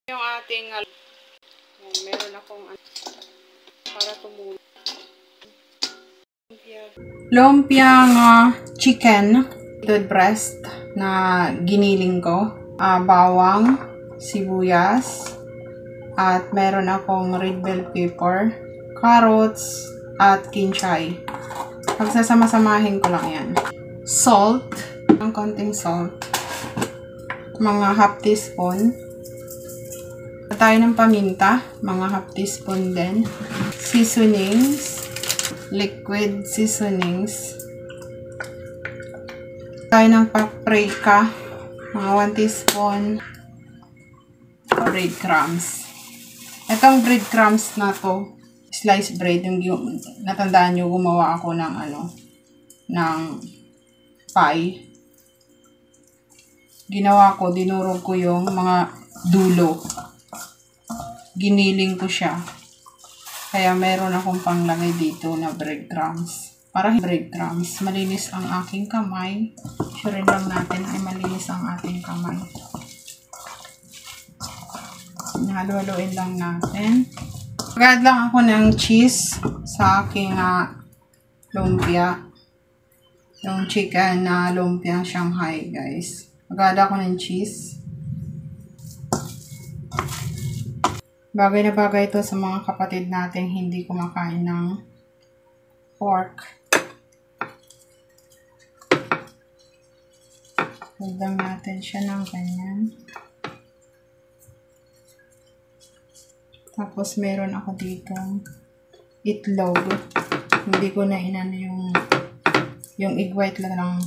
Yung ating meron akong para tumulong. Lumpiang chicken with breast na giniling ko, bawang, sibuyas, at meron akong red bell pepper, carrots, at kinchay. Pagsasama-samahin ko lang yan. Salt, ang konting salt, mga half teaspoon. Tayo ng paminta, mga half teaspoon din. Seasonings, liquid seasonings. Tayo ng paprika, mga 1 teaspoon. Breadcrumbs. Itong breadcrumbs na to, sliced bread, yung natandaan nyo, gumawa ako ng ng pie. Ginawa ko, dinurog ko yung mga dulo. Giniling ko siya. Kaya meron akong panglagay dito na breadcrumbs. Para breadcrumbs, malinis ang aking kamay. Sure lang natin ay malinis ang ating kamay. Halo-haloin lang natin. Mag-add lang ako ng cheese sa aking lumpia. Yung chicken na lumpiang Shanghai, guys. Mag-add ako ng cheese. Bagay na bagay ito sa mga kapatid natin hindi kumakain ng pork. Hagdan natin siya ng ganyan. Tapos meron ako dito itlog. Hindi ko na inano yung egg white lang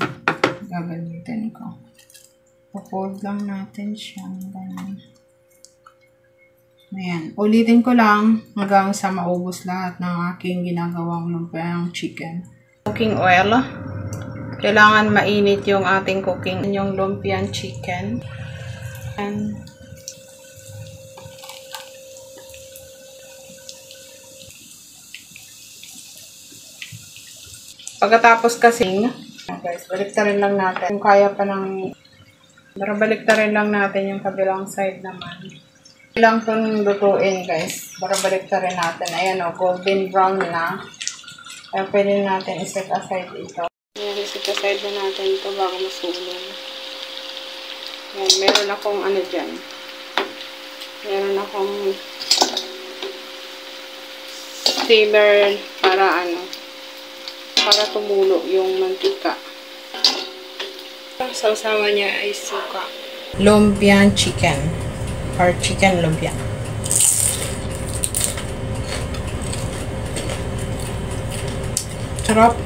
gagamitin ko. Papold lang natin siya. Ganyan. Ayan. Ulitin ko lang hanggang sa maubos lahat ng aking ginagawang lumpiang chicken. Cooking oil. Kailangan mainit yung ating cooking, yung lumpiang chicken. And pagkatapos kasi, guys, baliktarin lang natin. Kung kaya pa ng, baliktarin lang natin yung kabilang side naman. Ilang itong lutuin, guys. Para baliktarin natin. Ayan o, golden brown na. Kaya pwede natin iset aside ito. Ayan, iset aside na natin ito bago masulong. Ayan, meron akong dyan. Meron akong steamer para para tumulo yung mantika. Ang sawsawa niya ay suka. Lumpiang chicken. Or chicken lumpia. Sarap.